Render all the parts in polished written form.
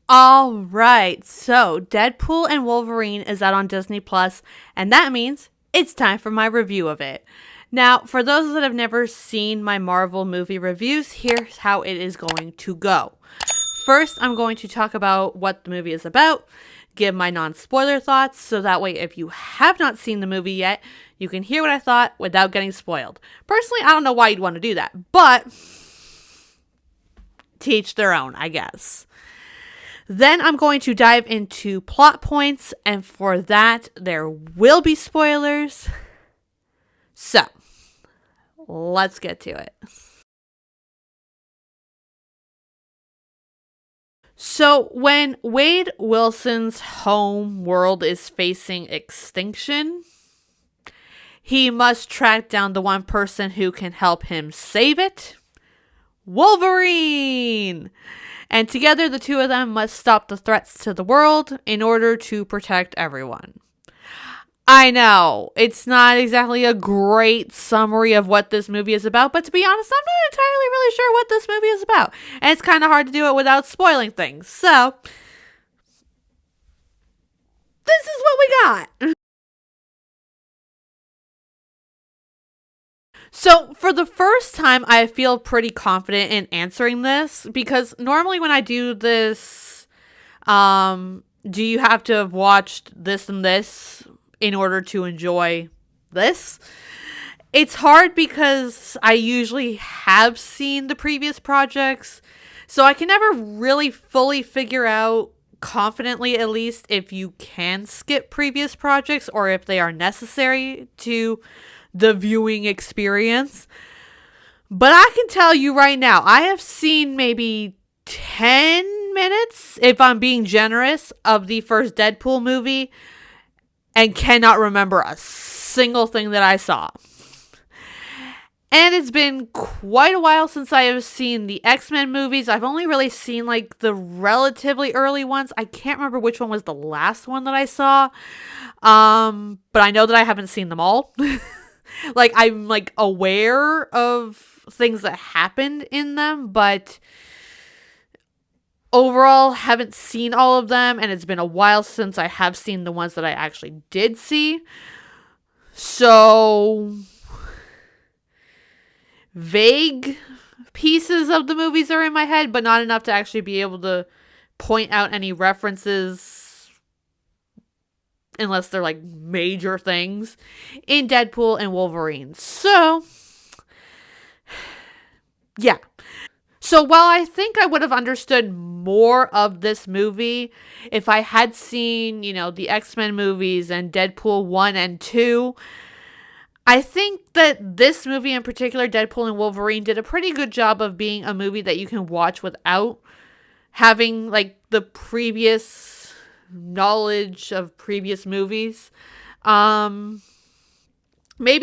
All right, so Deadpool and Wolverine is out on Disney Plus, and that means it's time for my review of it. Now, for those that have never seen my Marvel movie reviews, here's how it is going to go. First, I'm going to talk about what the movie is about, give my non-spoiler thoughts, so that way if you have not seen the movie yet, you can hear what I thought without getting spoiled. Personally, I don't know why you'd want to do that, but to each their own, I guess. Then I'm going to dive into plot points, and for that, there will be spoilers. So, let's get to it. So, when Wade Wilson's home world is facing extinction, he must track down the one person who can help him save it, Wolverine! And together, the two of them must stop the threats to the world in order to protect everyone. I know, it's not exactly a great summary of what this movie is about, but to be honest, I'm not entirely really sure what this movie is about. And it's kind of hard to do it without spoiling things. So, this is what we got. So, for the first time, I feel pretty confident in answering this because normally when I do this, do you have to have watched this and this in order to enjoy this? It's hard because I usually have seen the previous projects, so I can never really fully figure out, confidently at least, if you can skip previous projects or if they are necessary to the viewing experience. But I can tell you right now, I have seen maybe 10 minutes, if I'm being generous, of the first Deadpool movie and cannot remember a single thing that I saw. And it's been quite a while since I have seen the X-Men movies. I've only really seen like the relatively early ones. I can't remember which one was the last one that I saw. But I know that I haven't seen them all. Like, I'm, like, aware of things that happened in them, but overall, haven't seen all of them, and it's been a while since I have seen the ones that I actually did see. So, vague pieces of the movies are in my head, but not enough to actually be able to point out any references, unless they're like major things, in Deadpool and Wolverine. So, yeah. So while I think I would have understood more of this movie if I had seen, the X-Men movies and Deadpool 1 and 2, I think that this movie in particular, Deadpool and Wolverine, did a pretty good job of being a movie that you can watch without having, like, the previous knowledge of previous movies. Maybe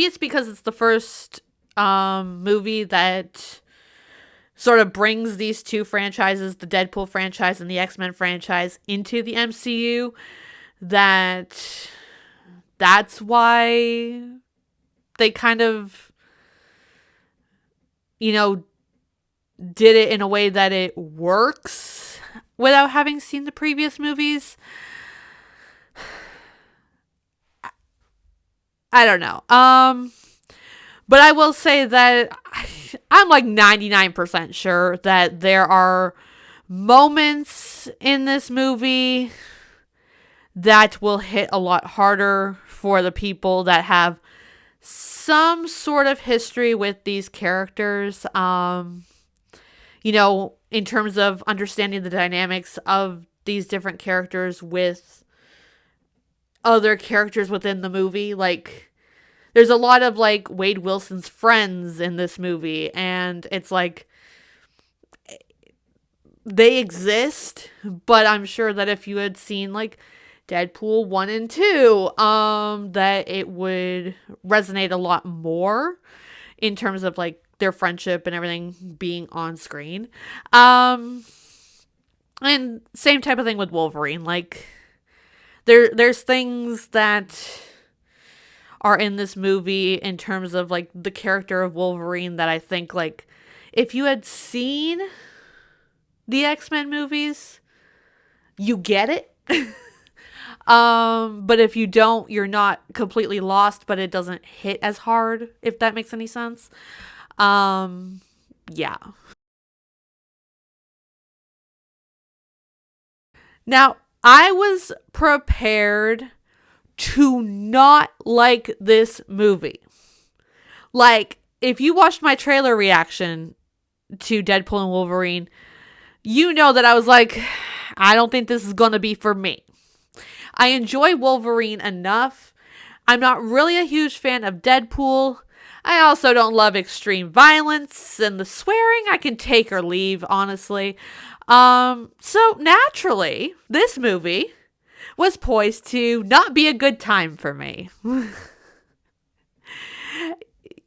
it's because it's the first movie that sort of brings these two franchises, the Deadpool franchise and the X-Men franchise, into the MCU, that's why they kind of, did it in a way that it works without having seen the previous movies. I don't know. But I will say that I'm like 99% sure that there are moments in this movie that will hit a lot harder for the people that have some sort of history with these characters. In terms of understanding the dynamics of these different characters with other characters within the movie. Like, there's a lot of, like, Wade Wilson's friends in this movie, and it's like, they exist, but I'm sure that if you had seen, like, Deadpool 1 and 2, that it would resonate a lot more in terms of, like, their friendship and everything being on screen. And same type of thing with Wolverine. Like, there's things that are in this movie in terms of, like, the character of Wolverine that I think, like, If you had seen the X-Men movies, you get it. But if you don't, you're not completely lost, but it doesn't hit as hard, if that makes any sense. Yeah. Now, I was prepared to not like this movie. Like, if you watched my trailer reaction to Deadpool and Wolverine, you know that I was like, I don't think this is going to be for me. I enjoy Wolverine enough. I'm not really a huge fan of Deadpool. I also don't love extreme violence, and the swearing I can take or leave, honestly. So naturally, this movie was poised to not be a good time for me.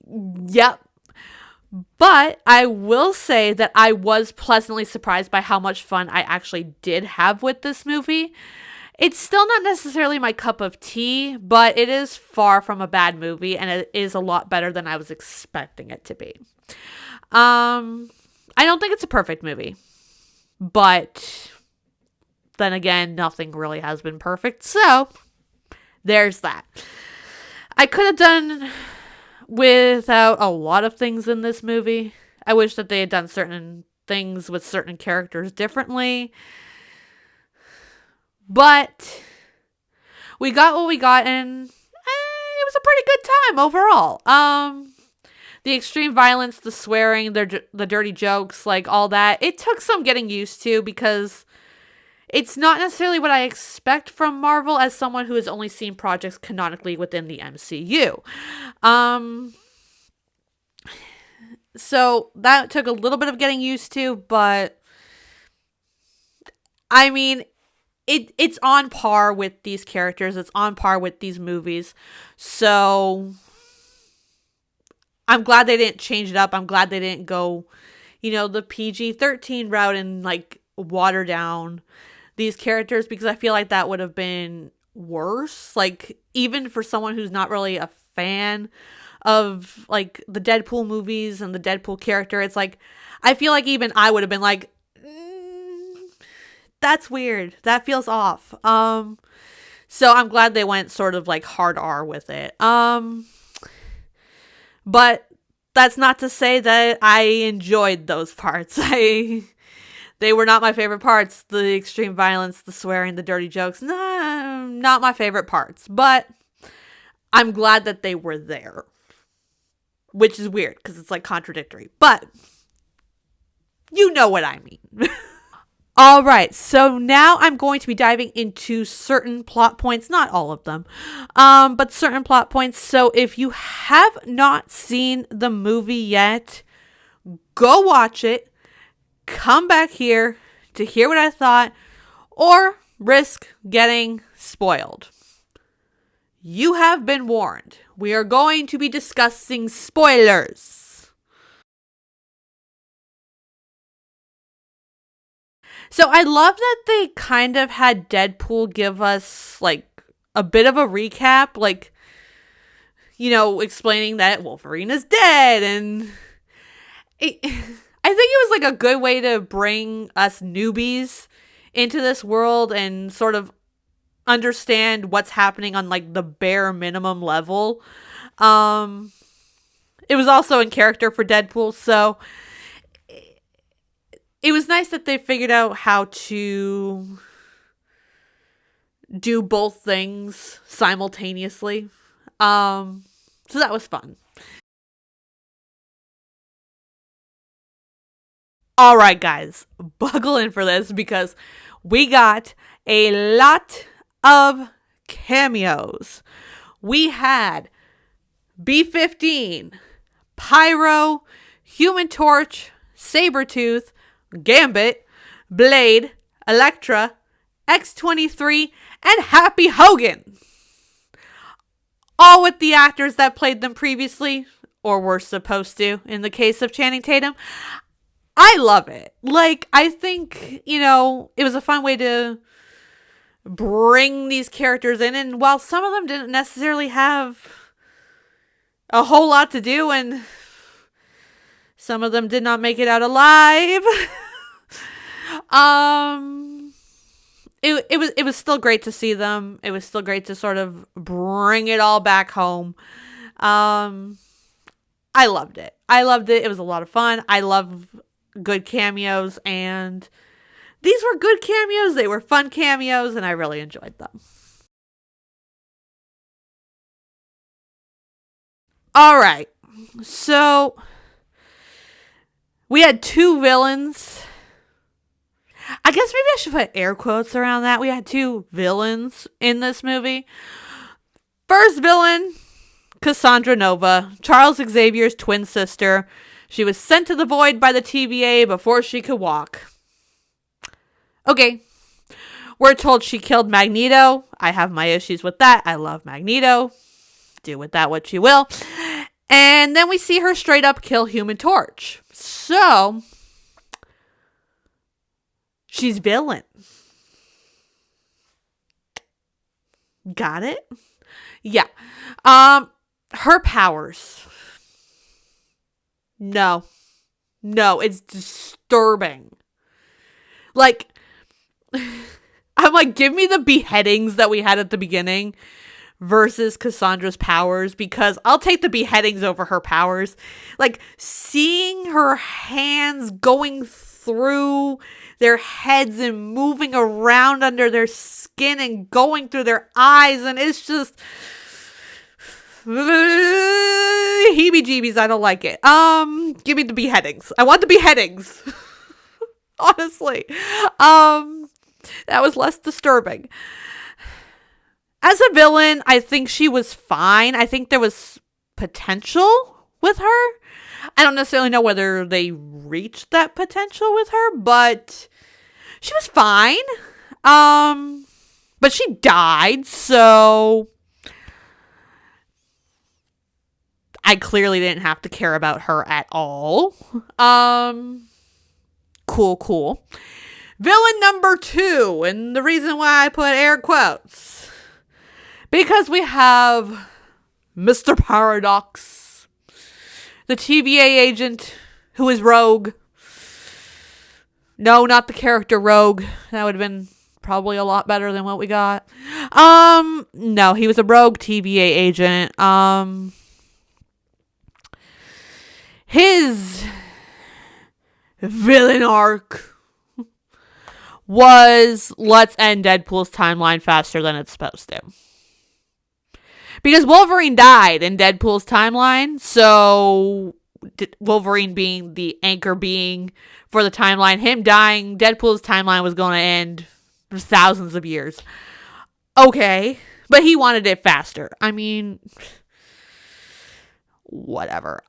Yep. But I will say that I was pleasantly surprised by how much fun I actually did have with this movie. It's still not necessarily my cup of tea, but it is far from a bad movie, and it is a lot better than I was expecting it to be. I don't think it's a perfect movie, but then again, nothing really has been perfect, so there's that. I could have done without a lot of things in this movie. I wish that they had done certain things with certain characters differently. But we got what we got, and it was a pretty good time overall. The extreme violence, the swearing, the dirty jokes, like all that, it took some getting used to because it's not necessarily what I expect from Marvel as someone who has only seen projects canonically within the MCU. So that took a little bit of getting used to, but I mean, it's on par with these characters. It's on par with these movies. So I'm glad they didn't change it up. I'm glad they didn't go, the PG-13 route and like water down these characters, because I feel like that would have been worse. Like, even for someone who's not really a fan of like the Deadpool movies and the Deadpool character, it's like, I feel like even I would have been like, that's weird. That feels off. So I'm glad they went sort of like hard R with it. But that's not to say that I enjoyed those parts. They were not my favorite parts. The extreme violence, the swearing, the dirty jokes, nah, not my favorite parts. But I'm glad that they were there. Which is weird, because it's like contradictory. But you know what I mean. All right, so now I'm going to be diving into certain plot points, not all of them, but certain plot points. So if you have not seen the movie yet, go watch it, come back here to hear what I thought, or risk getting spoiled. You have been warned. We are going to be discussing spoilers. So I love that they kind of had Deadpool give us like a bit of a recap, like, explaining that Wolverine is dead. And I think it was like a good way to bring us newbies into this world and sort of understand what's happening on like the bare minimum level. It was also in character for Deadpool, so it was nice that they figured out how to do both things simultaneously. So that was fun. All right, guys, buckle in for this because we got a lot of cameos. We had B-15, Pyro, Human Torch, Sabretooth, Gambit, Blade, Elektra, X-23, and Happy Hogan. All with the actors that played them previously, or were supposed to, in the case of Channing Tatum. I love it. Like, I think, it was a fun way to bring these characters in. And while some of them didn't necessarily have a whole lot to do, and Some of them did not make it out alive. It was still great to see them. It was still great to sort of bring it all back home. I loved it. It was a lot of fun. I love good cameos, and these were good cameos. They were fun cameos, and I really enjoyed them. All right. So we had two villains. I guess maybe I should put air quotes around that. We had two villains in this movie. First villain, Cassandra Nova, Charles Xavier's twin sister. She was sent to the void by the TVA before she could walk. Okay. We're told she killed Magneto. I have my issues with that. I love Magneto. Do with that what you will. And then we see her straight up kill Human Torch. So, she's villain. Got it? Yeah. Her powers. No, it's disturbing. Like, I'm like, give me the beheadings that we had at the beginning versus Cassandra's powers, because I'll take the beheadings over her powers. Like, seeing her hands going through their heads and moving around under their skin and going through their eyes, and it's just heebie-jeebies. I don't like it. Give me the beheadings. I want the beheadings. Honestly. That was less disturbing. As a villain, I think she was fine. I think there was potential with her. I don't necessarily know whether they reached that potential with her, but she was fine. But she died, so I clearly didn't have to care about her at all. Cool. Villain number 2, and the reason why I put air quotes, because we have Mr. Paradox, the TVA agent who is Rogue. No, not the character Rogue. That would have been probably a lot better than what we got. No, he was a rogue TVA agent. His villain arc was, let's end Deadpool's timeline faster than it's supposed to. Because Wolverine died in Deadpool's timeline, so Wolverine being the anchor being for the timeline, him dying, Deadpool's timeline was going to end for thousands of years. Okay, but he wanted it faster. I mean, whatever.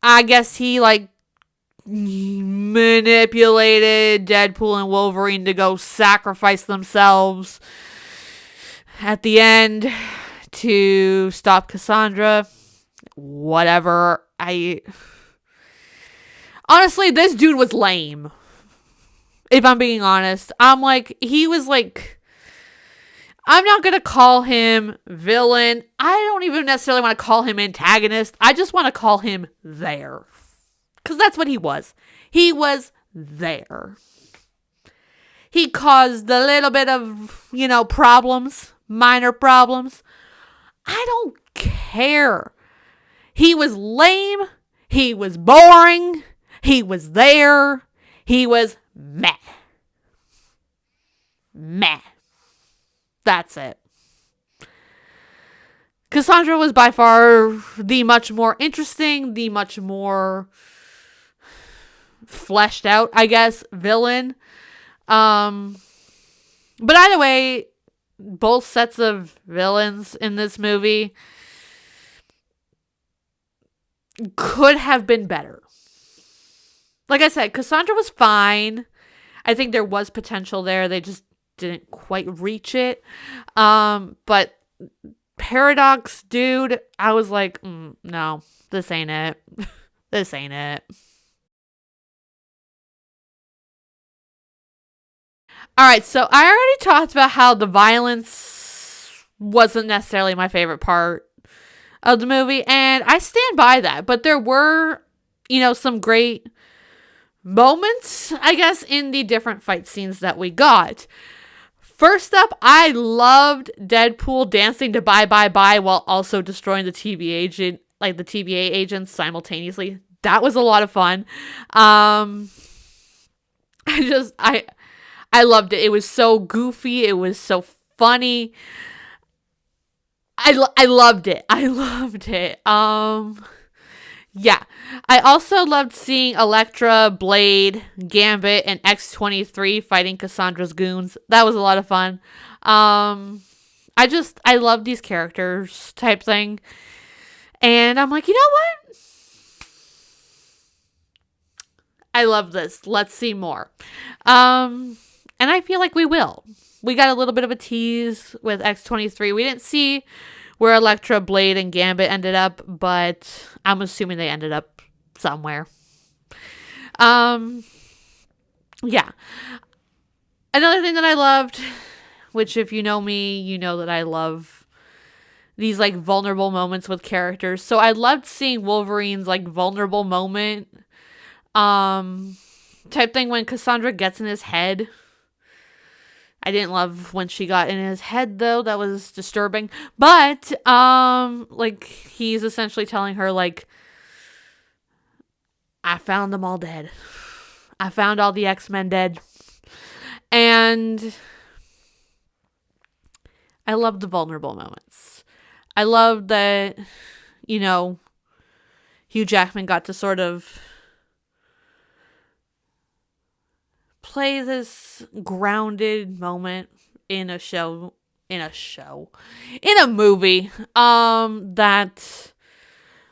I guess he, manipulated Deadpool and Wolverine to go sacrifice themselves at the end to stop Cassandra. Whatever. Honestly, this dude was lame. If I'm being honest. I'm not going to call him villain. I don't even necessarily want to call him antagonist. I just want to call him there. Because that's what he was. He was there. He caused a little bit of, problems. Minor problems. I don't care. He was lame. He was boring. He was there. He was meh. Meh. That's it. Cassandra was by far the much more interesting, the much more fleshed out, I guess, villain. But either way, both sets of villains in this movie could have been better. Like I said, Cassandra was fine. I think there was potential there. They just didn't quite reach it. But Paradox, dude, I was like, no, this ain't it. This ain't it. Alright, so I already talked about how the violence wasn't necessarily my favorite part of the movie, and I stand by that. But there were, some great moments, I guess, in the different fight scenes that we got. First up, I loved Deadpool dancing to Bye Bye Bye while also destroying the the TVA agents simultaneously. That was a lot of fun. I loved it. It was so goofy. It was so funny. I loved it. I loved it. Yeah. I also loved seeing Elektra, Blade, Gambit, and X-23 fighting Cassandra's goons. That was a lot of fun. I love these characters type thing. And I'm like, you know what? I love this. Let's see more. And I feel like we will. We got a little bit of a tease with X-23. We didn't see where Elektra, Blade, and Gambit ended up, but I'm assuming they ended up somewhere. Yeah. Another thing that I loved, which if you know me, you know that I love these like vulnerable moments with characters. So I loved seeing Wolverine's like vulnerable moment type thing when Cassandra gets in his head. I didn't love when she got in his head though. That was disturbing. But like he's essentially telling her like, I found them all dead. I found all the X-Men dead. And I love the vulnerable moments. I love that, Hugh Jackman got to sort of play this grounded moment in a movie that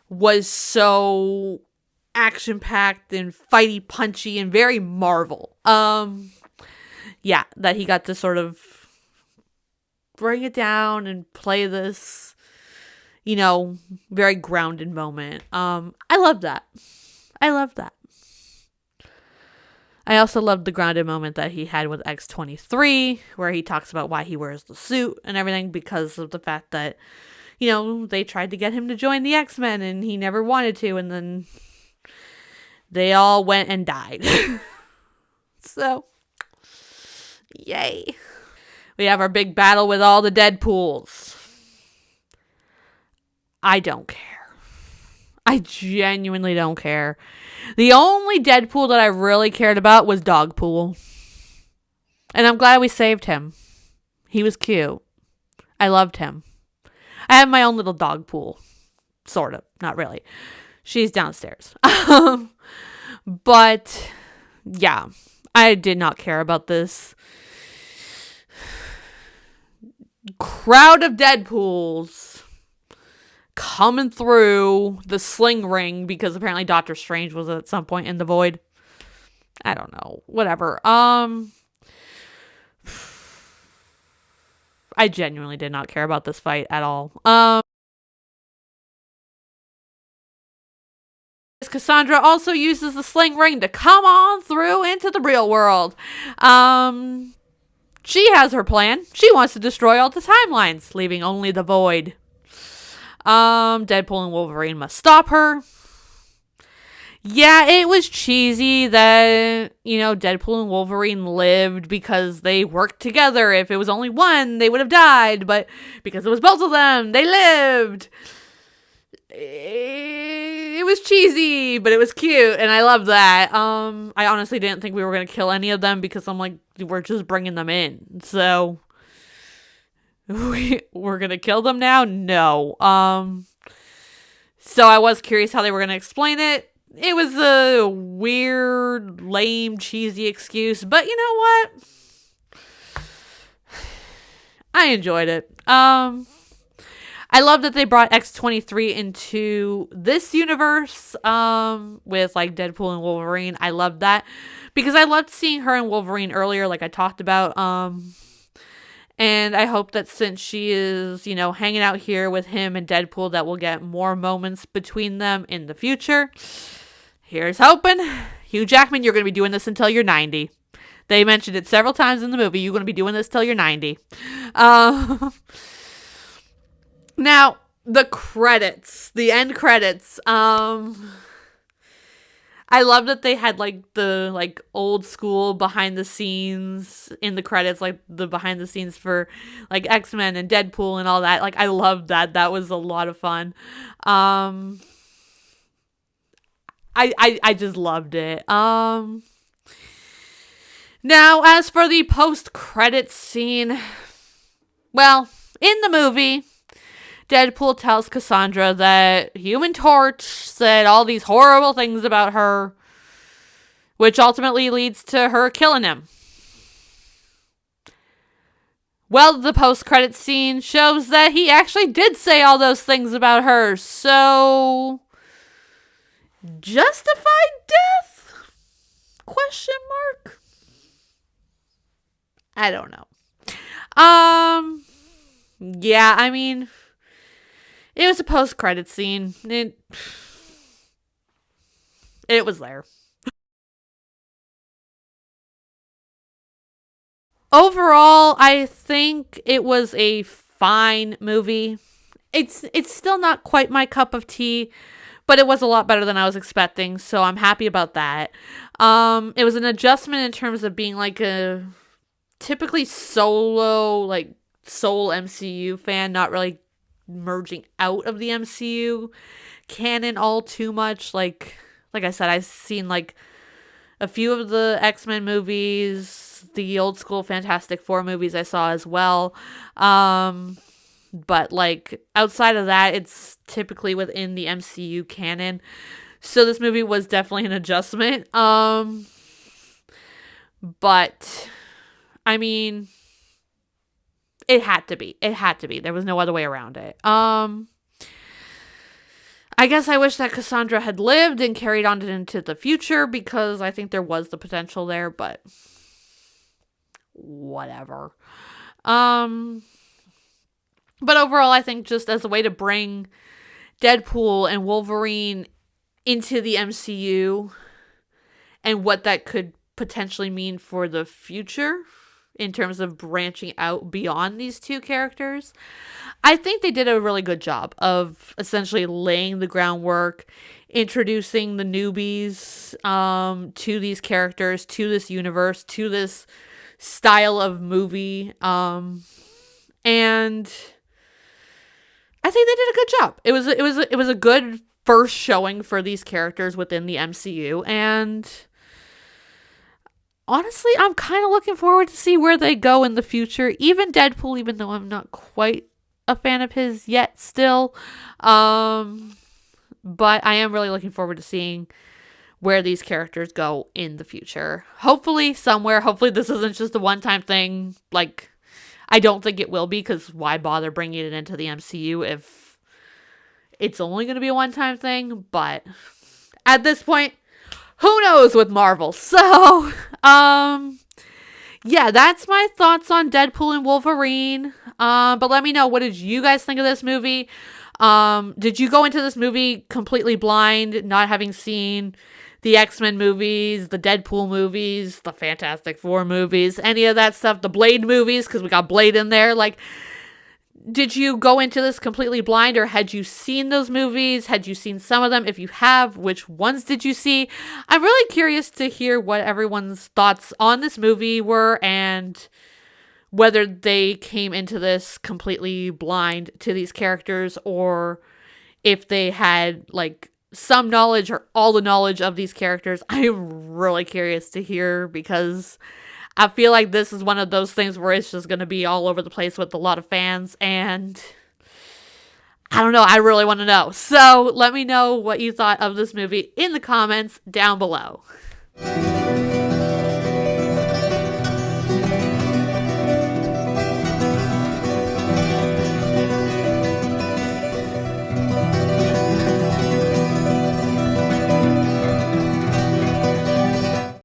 was so action-packed and fighty punchy and very Marvel. Yeah, that he got to sort of bring it down and play this very grounded moment. I love that. I also loved the grounded moment that he had with X-23, where he talks about why he wears the suit and everything because of the fact that, they tried to get him to join the X-Men and he never wanted to, and then they all went and died. So, yay. We have our big battle with all the Deadpools. I don't care. I genuinely don't care. The only Deadpool that I really cared about was Dogpool. And I'm glad we saved him. He was cute. I loved him. I have my own little Dogpool. Sort of. Not really. She's downstairs. But, yeah. I did not care about this crowd of Deadpools coming through the sling ring because apparently Doctor Strange was at some point in the void. I don't know. Whatever. I genuinely did not care about this fight at all. Cassandra also uses the sling ring to come on through into the real world. She has her plan. She wants to destroy all the timelines, leaving only the void. Deadpool and Wolverine must stop her. Yeah, it was cheesy that, Deadpool and Wolverine lived because they worked together. If it was only one, they would have died. But because it was both of them, they lived. It was cheesy, but it was cute, and I love that. I honestly didn't think we were going to kill any of them because I'm like, we're just bringing them in. So, we're going to kill them now? No. So I was curious how they were going to explain it. It was a weird, lame, cheesy excuse, but you know what? I enjoyed it. I love that they brought X-23 into this universe with like Deadpool and Wolverine. I love that because I loved seeing her and Wolverine earlier, like I talked about. And I hope that since she is, hanging out here with him and Deadpool, that we'll get more moments between them in the future. Here's hoping. Hugh Jackman, you're going to be doing this until you're 90. They mentioned it several times in the movie. You're going to be doing this till you're 90. Now, the credits, the end credits. I love that they had like the like old school behind the scenes in the credits, like the behind the scenes for like X-Men and Deadpool and all that. Like I loved that. That was a lot of fun. I just loved it. Now as for the post-credits scene, well, in the movie, Deadpool tells Cassandra that Human Torch said all these horrible things about her, which ultimately leads to her killing him. Well, the post-credits scene shows that he actually did say all those things about her, so justified death? Question mark? I don't know. Yeah, I mean, it was a post-credit scene. It was there. Overall, I think it was a fine movie. It's still not quite my cup of tea, but it was a lot better than I was expecting, so I'm happy about that. It was an adjustment in terms of being like a typically solo, like sole MCU fan, not really merging out of the MCU canon all too much. Like I said, I've seen like a few of the X-Men movies, the old school Fantastic Four movies I saw as well. But like outside of that, it's typically within the MCU canon. So this movie was definitely an adjustment. But I mean, it had to be. It had to be. There was no other way around it. I guess I wish that Cassandra had lived and carried on into the future because I think there was the potential there, but whatever. But overall, I think just as a way to bring Deadpool and Wolverine into the MCU and what that could potentially mean for the future in terms of branching out beyond these two characters, I think they did a really good job of essentially laying the groundwork, introducing the newbies to these characters, to this universe, to this style of movie. And I think they did a good job. It was a good first showing for these characters within the MCU, and honestly, I'm kind of looking forward to see where they go in the future. Even Deadpool, even though I'm not quite a fan of his yet still. But I am really looking forward to seeing where these characters go in the future. Hopefully somewhere. Hopefully this isn't just a one-time thing. Like, I don't think it will be, because why bother bringing it into the MCU if it's only going to be a one-time thing? But at this point, who knows with Marvel? So, yeah, that's my thoughts on Deadpool and Wolverine. But let me know, what did you guys think of this movie? Did you go into this movie completely blind, not having seen the X-Men movies, the Deadpool movies, the Fantastic Four movies, any of that stuff, the Blade movies, because we got Blade in there? Like, did you go into this completely blind, or had you seen those movies? Had you seen some of them? If you have, which ones did you see? I'm really curious to hear what everyone's thoughts on this movie were, and whether they came into this completely blind to these characters, or if they had like some knowledge or all the knowledge of these characters. I'm really curious to hear, because I feel like this is one of those things where it's just going to be all over the place with a lot of fans, and I don't know, I really want to know. So let me know what you thought of this movie in the comments down below.